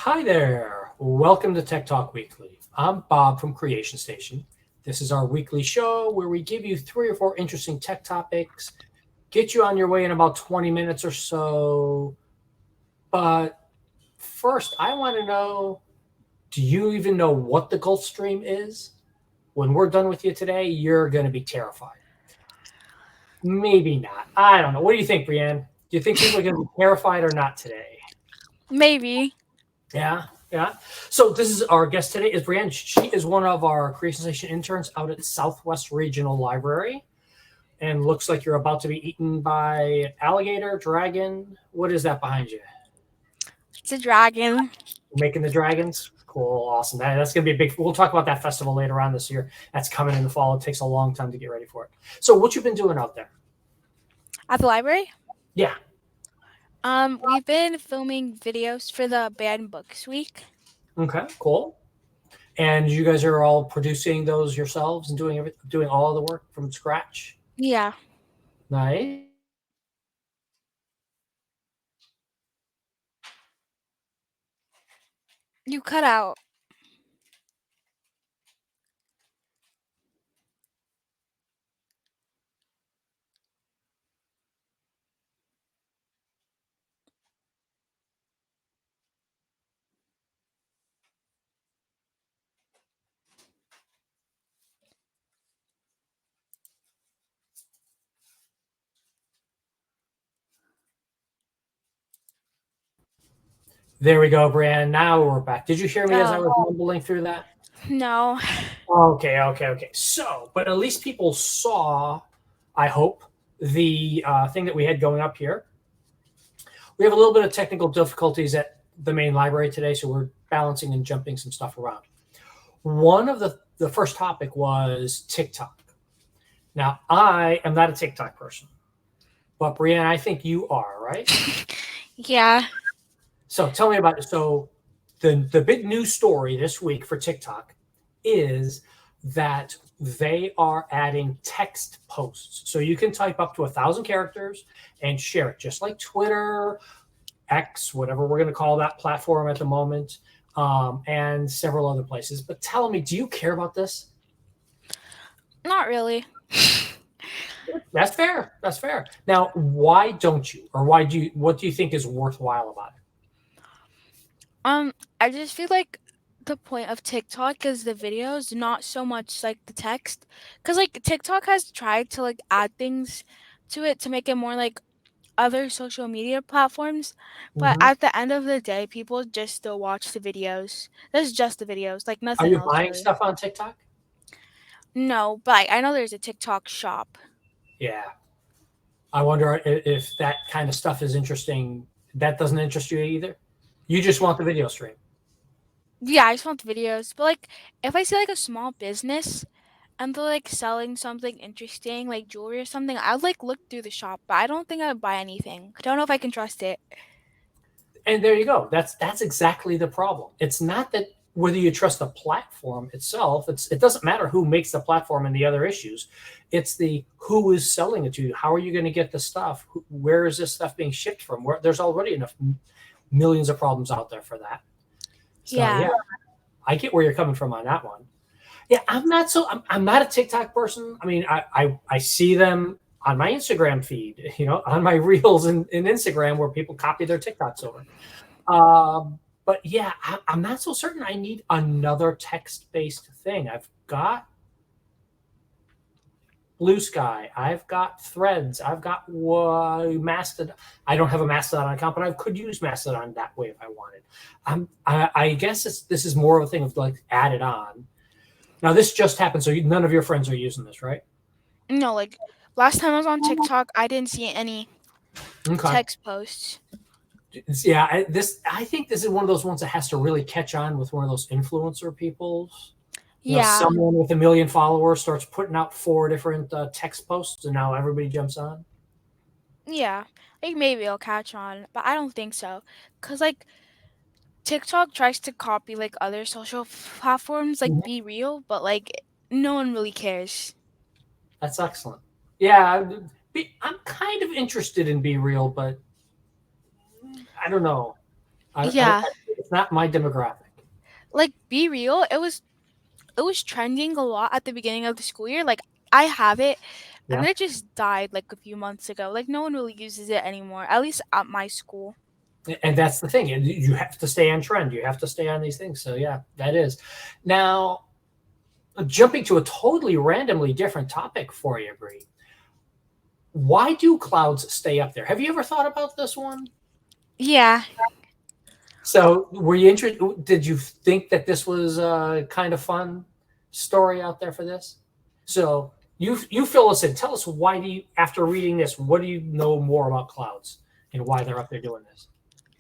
Hi there. Welcome to Tech Talk Weekly. I'm Bob from Creation Station. This is our weekly show where we give you 3 or 4 interesting tech topics, get you on your way in about 20 minutes or so. But first, I want to know, do you even know what the Gulf Stream is? When we're done with you today, you're going to be terrified. Maybe not. I don't know. What do you think, Brianne? Do you think people are going to be terrified or not today? Maybe. Yeah, yeah. So this is our guest today is Brianne. She is one of our Creation Station interns out at Southwest Regional Library, and looks like you're about to be eaten by alligator, dragon. What is that behind you? It's a dragon. Making the dragons. Cool, awesome. That's going to be a big. We'll talk about that festival later on this year. That's coming in the fall. It takes a long time to get ready for it. So what you been doing out there? At the library? Yeah. We've been filming videos for the Banned Books Week. Okay. Cool. And you guys are all producing those yourselves and doing all the work from scratch. Yeah. Nice. You cut out. There we go, Brianne. Now we're back. Did you hear me as I Oh, was mumbling through that? no. Okay, okay, okay. So, but at least people saw, I hope, the thing that we had going up here. We have a little bit of technical difficulties at the main library today, so we're balancing and jumping some stuff around. One of the first topic was TikTok. Now, I am not a TikTok person, but Brianne, I think you are, right? Yeah. So tell me about it. So the big news story this week for TikTok is that they are adding text posts. So you can type up to 1,000 characters and share it, just like Twitter, X, whatever we're going to call that platform at the moment, and several other places. But tell me, do you care about this? Not really. That's fair. That's fair. Now, why don't you, or why do you? What do you think is worthwhile about it? Um, I just feel like the point of TikTok is the videos, not so much like the text. Cause like TikTok has tried to like add things to it to make it more like other social media platforms, but Mhm. at the end of the day, people just still watch the videos. That's just the videos, like Are nothing you else buying really. stuff on TikTok? No, but like, I know there's a TikTok shop. Yeah. I wonder if that kind of stuff is interesting. That doesn't interest you either. You just want the video stream. Yeah, I just want the videos. But like if I see like a small business and they're like selling something interesting, like jewelry or something, I'd like look through the shop, but I don't think I would buy anything. I don't know if I can trust it. And there you go. That's exactly the problem. It's not that whether you trust the platform itself. It doesn't matter who makes the platform and the other issues. It's the who is selling it to you. How are you going to get the stuff? Where is this stuff being shipped from? There's already enough millions of problems out there for that. So Yeah. yeah, I get where you're coming from on that one. Yeah, I'm not a TikTok person. I mean, I see them on my Instagram feed, on my reels in Instagram where people copy their TikToks over. But yeah, I'm not so certain I need another text-based thing. I've got Blue Sky, I've got Threads, I've got Mastodon. I don't have a Mastodon account, but I could use Mastodon that way if I wanted. I guess this is more of a thing of like added on. Now this just happened, so none of your friends are using this, right? No, like last time I was on TikTok, I didn't see any Okay. text posts. Yeah, I think this is one of those ones that has to really catch on with one of those influencer peoples. Yeah. Someone with 1 million followers starts putting out 4 different text posts, and now everybody jumps on. Yeah. Like maybe I'll catch on, but I don't think so. Cuz like TikTok tries to copy like other social platforms like Mhm. Be Real, but like no one really cares. That's excellent. Yeah, I'm kind of interested in Be Real, but I don't know. I Yeah. It's not my demographic. Like, be real, it was trending a lot at the beginning of the school year. Like, I have it, and Yeah. then it just died like a few months ago. Like, no one really uses it anymore, at least at my school. And that's the thing. You have to stay on trend. You have to stay on these things. So yeah, that is. Now, jumping to a totally randomly different topic for you, Bree. Why do clouds stay up there? Have you ever thought about this one? Yeah. So, were you interested? Did you think that this was a kind of fun story out there for this? So, you fill us in. Tell us why do you, after reading this, what do you know more about clouds and why they're up there doing this?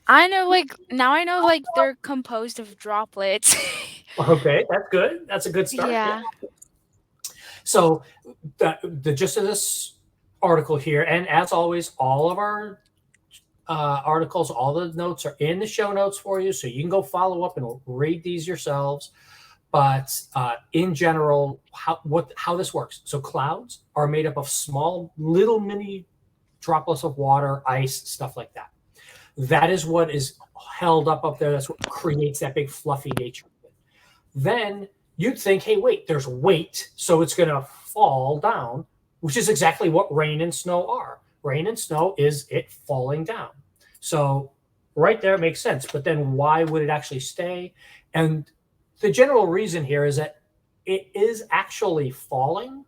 I know, like, now I know, like, they're composed of droplets. Okay, that's good. That's a good start. Yeah. Yeah. So, the gist of this article here, and as always, all of our articles, all the notes are in the show notes for you, so you can go follow up and read these yourselves. But in general, how this works. So clouds are made up of small, little mini droplets of water, ice, stuff like that. That is what is held up there. That's what creates that big fluffy nature of it. Then you'd think, hey, wait, there's weight, so it's going to fall down, which is exactly what rain and snow are. Rain and snow is it falling down. So right there, it makes sense. But then why would it actually stay? And the general reason here is that it is actually falling,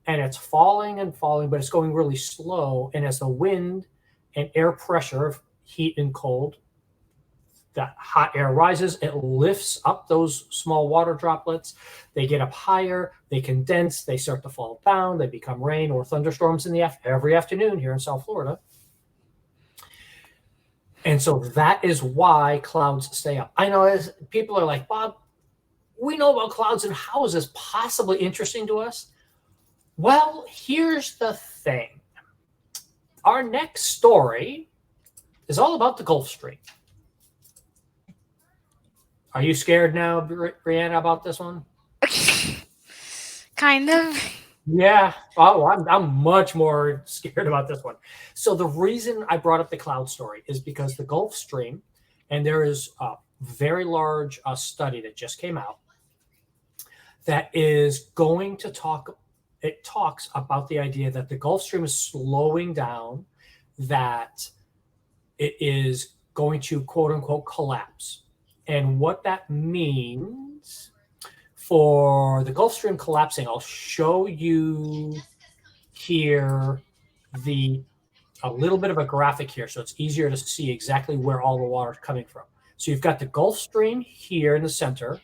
and it's falling and falling, but it's going really slow. And as the wind and air pressure, heat and cold, that hot air rises, it lifts up those small water droplets. They get up higher, they condense, they start to fall down, they become rain or thunderstorms in the every afternoon here in South Florida. And so that is why clouds stay up. I know as people are like, Bob, we know about clouds, and how is this possibly interesting to us? Well, here's the thing. Our next story is all about the Gulf Stream. Are you scared now, Brianne, about this one? Kind of. Yeah. Oh, I'm much more scared about this one. So the reason I brought up the cloud story is because the Gulf Stream, and there is a very large study that just came out that is going to talk. It talks about the idea that the Gulf Stream is slowing down, that it is going to quote unquote collapse. And what that means for the Gulf Stream collapsing, I'll show you here the a little bit of a graphic here so it's easier to see exactly where all the water is coming from. So you've got the Gulf Stream here in the center.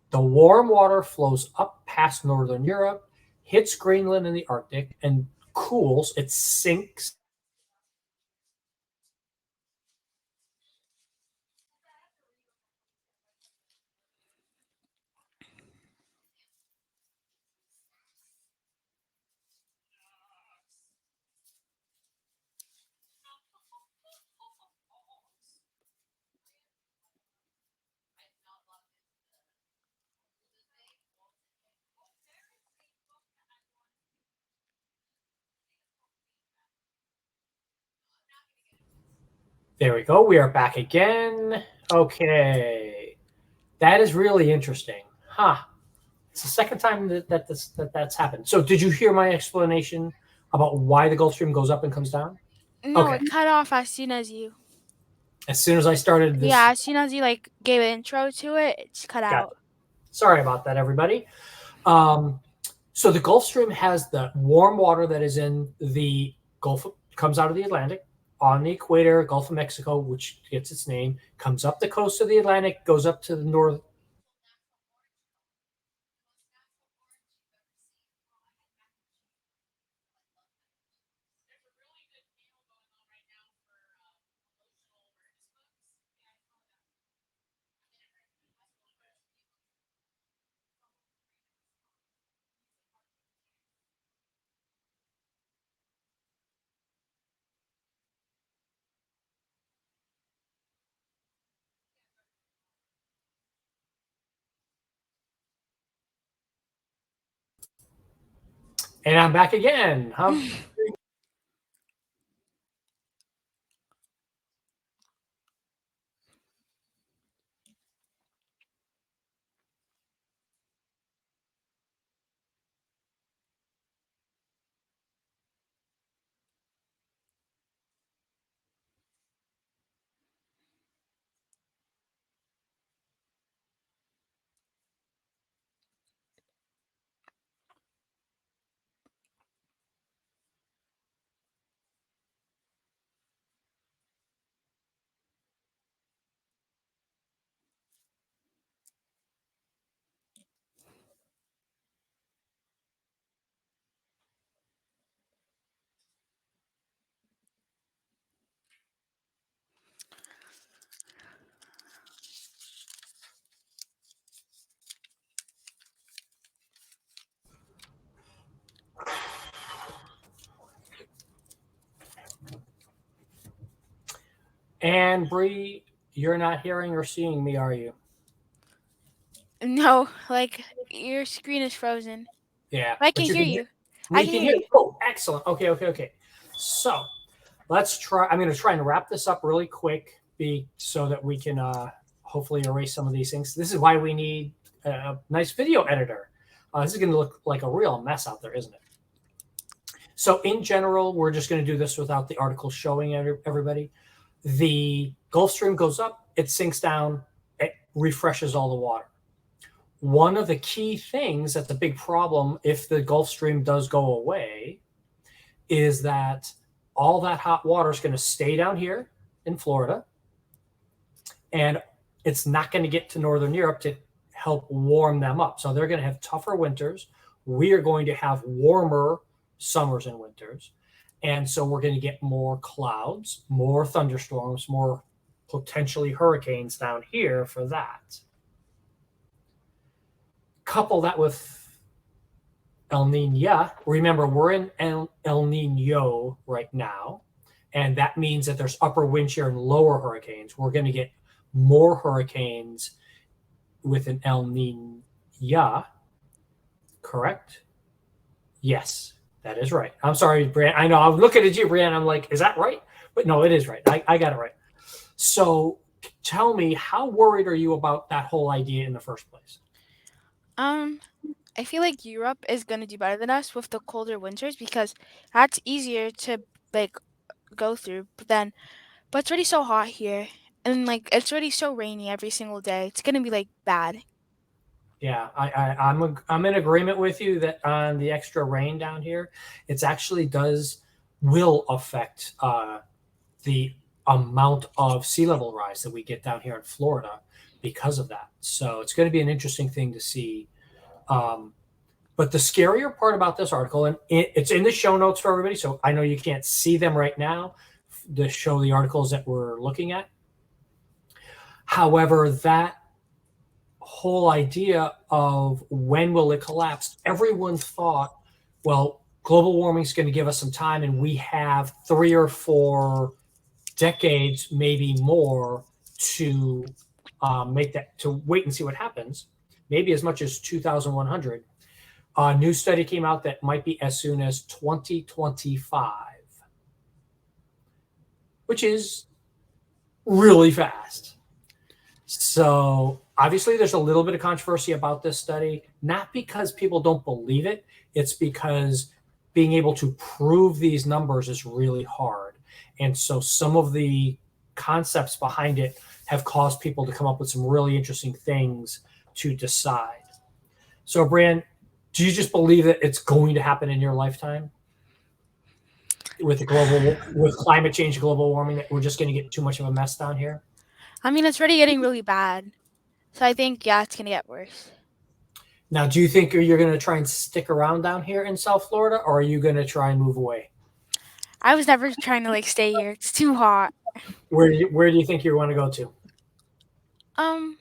The warm water flows up past Northern Europe, hits Greenland and the Arctic, and cools. It sinks. There we go. We are back again. Okay. That is really interesting. Huh. It's the second time that's happened. So did you hear my explanation about why the Gulf Stream goes up and comes down? No, Okay. it cut off as soon as you. As soon as I started this, Yeah, as soon as you like gave an intro to it, it's cut got out. sorry about that, everybody. So the Gulf Stream has the warm water that is in the Gulf, comes out of the Atlantic on the equator, Gulf of Mexico, which gets its name, comes up the coast of the Atlantic, goes up to the north. And I'm back again. And Bree, you're not hearing or seeing me, are you? No, like your screen is frozen. Yeah, I but can you hear can hear. you. I We can can hear hear. you. Oh, excellent. Okay, okay, okay. So let's try. I'm going to try and wrap this up really quick, so that we can hopefully erase some of these things. This is why we need a nice video editor. This is going to look like a real mess out there, isn't it? So in general, we're just going to do this without the article showing everybody. The Gulf Stream goes up, it sinks down, it refreshes all the water. One of the key things that's a big problem if the Gulf Stream does go away is that all that hot water is going to stay down here in Florida, and it's not going to get to Northern Europe to help warm them up. So they're going to have tougher winters. We are going to have warmer summers and winters. And so we're going to get more clouds, more thunderstorms, more potentially hurricanes down here for that. Couple that with El Nino. Remember, we're in El Nino right now, and that means that there's upper wind shear and lower hurricanes. We're going to get more hurricanes with an El Nino, correct? Yes, that is right. I'm sorry, Brianne. I know I'm looking at you, Brianne. I'm like, is that right? But no, it is right. I got it right. So tell me, how worried are you about that whole idea in the first place? I feel like Europe is gonna do better than us with the colder winters because that's easier to like go through. But it's already so hot here, and like it's already so rainy every single day. It's gonna be like bad. Yeah, I'm in agreement with you that on the extra rain down here, it's actually will affect the amount of sea level rise that we get down here in Florida because of that. So it's going to be an interesting thing to see. But the scarier part about this article, and it's in the show notes for everybody, so I know you can't see them right now to show the articles that we're looking at. However, that whole idea of when will it collapse, everyone thought, well, global warming is going to give us some time, and we have 3 or 4 decades, maybe more, to make that, to wait and see what happens. Maybe as much as 2100. A new study came out that might be as soon as 2025, which is really fast. So obviously there's a little bit of controversy about this study, not because people don't believe it. It's because being able to prove these numbers is really hard. And so some of the concepts behind it have caused people to come up with some really interesting things to decide. So, Brianne, do you just believe that it's going to happen in your lifetime with climate change, global warming, that we're just going to get too much of a mess down here? I mean, it's already getting really bad. So I think yeah, it's gonna get worse. Now, do you think you're going to try and stick around down here in South Florida, or are you going to try and move away? I was never trying to like stay here. It's too hot. Where do you think you want to go to? Um,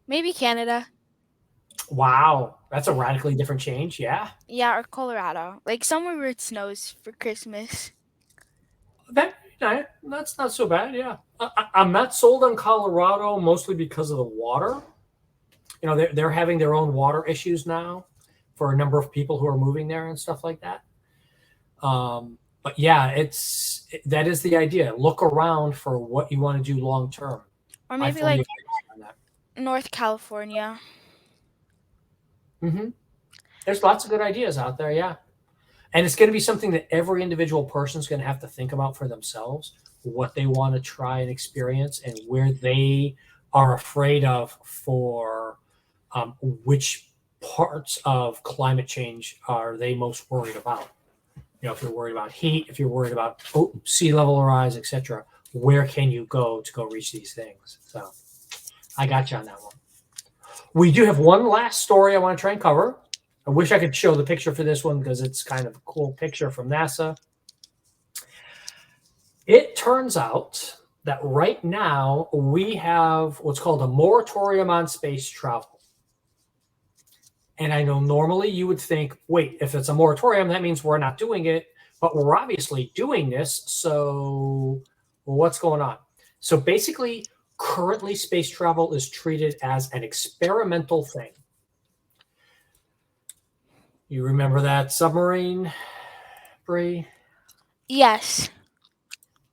Maybe Canada. Wow, that's a radically different change. Yeah, Yeah, or Colorado. Like somewhere where it snows for Christmas. that's not so bad. Yeah, I'm not sold on Colorado mostly because of the water. You know, they're having their own water issues now for a number of people who are moving there and stuff like that. But yeah, that is the idea. Look around for what you want to do long term. Or I maybe fully like agree on that. North California. Mm-hmm. There's lots of good ideas out there. Yeah. And it's going to be something that every individual person is going to have to think about for themselves, what they want to try and experience and where they are afraid of for which parts of climate change are they most worried about. You know, if you're worried about heat, if you're worried about sea level rise, etc., where can you go to go reach these things? So I got you on that one. We do have one last story I want to try and cover. I wish I could show the picture for this one because it's kind of a cool picture from NASA. It turns out that right now we have what's called a moratorium on space travel. And I know normally you would think, wait, if it's a moratorium, that means we're not doing it, but we're obviously doing this. So what's going on? So basically, currently space travel is treated as an experimental thing. You remember that submarine, Bree? Yes.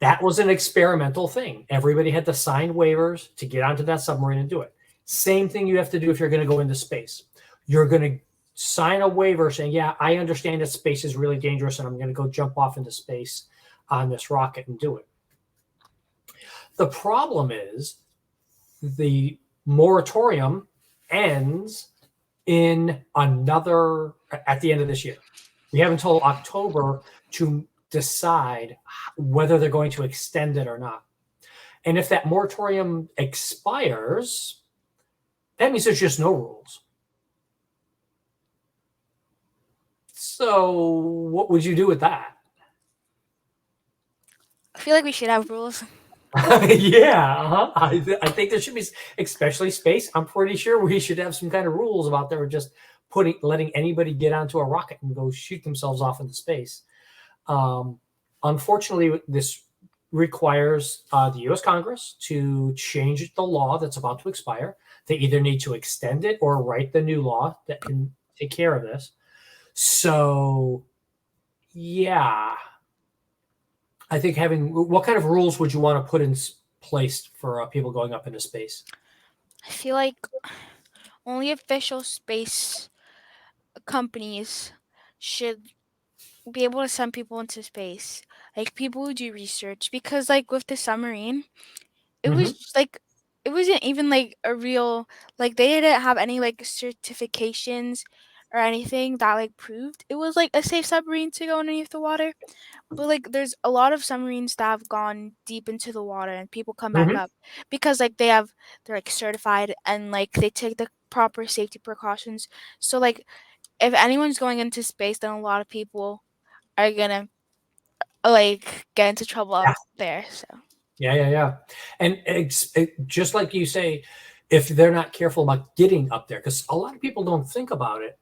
That was an experimental thing. Everybody had to sign waivers to get onto that submarine and do it. Same thing you have to do if you're going to go into space. You're going to sign a waiver saying, yeah, I understand that space is really dangerous and I'm going to go jump off into space on this rocket and do it. The problem is the moratorium ends at the end of this year. We have until October to decide whether they're going to extend it or not. And if that moratorium expires, that means there's just no rules. So what would you do with that? I feel like we should have rules. Yeah, I think there should be, especially space. I'm pretty sure we should have some kind of rules about there just letting anybody get onto a rocket and go shoot themselves off into space. Unfortunately, this requires the U.S. Congress to change the law that's about to expire. They either need to extend it or write the new law that can take care of this. So, yeah, I think what kind of rules would you want to put in place for people going up into space? I feel like only official space companies should be able to send people into space, like people who do research, because like with the submarine, it was just, like it wasn't even like a real, like they didn't have any like certifications or anything that like proved it was like a safe submarine to go underneath the water. But like there's a lot of submarines that have gone deep into the water and people come back up because like they're like certified and like they take the proper safety precautions. So like if anyone's going into space, then a lot of people are gonna like get into trouble up there. So yeah. And just like you say, if they're not careful about getting up there, because a lot of people don't think about it,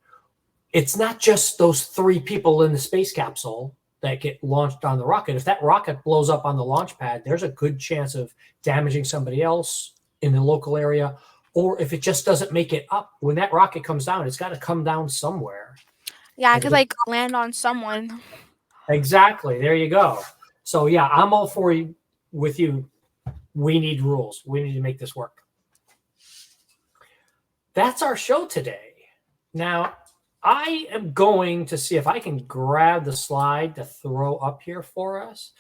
it's not just those 3 people in the space capsule that get launched on the rocket. If that rocket blows up on the launch pad, there's a good chance of damaging somebody else in the local area. Or if it just doesn't make it up, when that rocket comes down, it's got to come down somewhere. yeah, I could like land on someone. Exactly. There you go. So yeah, I'm all for you with you. We need rules. We need to make this work. That's our show today. Now, I am going to see if I can grab the slide to throw up here for us.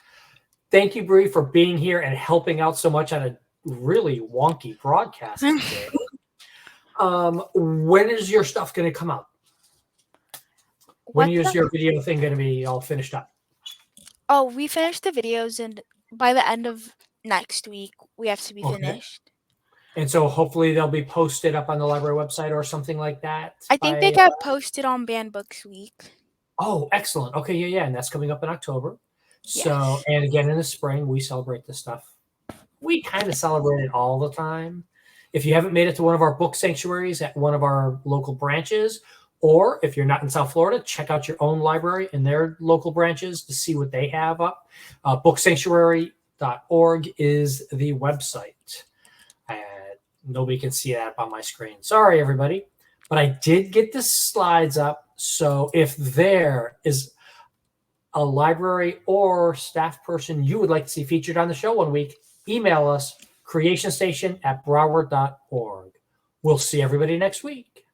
Thank you, Bree, for being here and helping out so much on a really wonky broadcast today. When is your stuff going to come out? When is your video thing going to be all finished up? Oh, we finished the videos, and by the end of next week, we have to be finished. And so hopefully they'll be posted up on the library website or something like that. I think they got posted on Banned Books Week. Oh, excellent. Okay, yeah. And that's coming up in October. Yes. So, and again, in the spring, we celebrate this stuff. We kind of celebrate it all the time. If you haven't made it to one of our book sanctuaries at one of our local branches, or if you're not in South Florida, check out your own library and their local branches to see what they have up. Booksanctuary.org is the website. Nobody can see that up on my screen. Sorry, everybody. But I did get the slides up. So if there is a library or staff person you would like to see featured on the show one week, email us, creationstation@broward.org. We'll see everybody next week.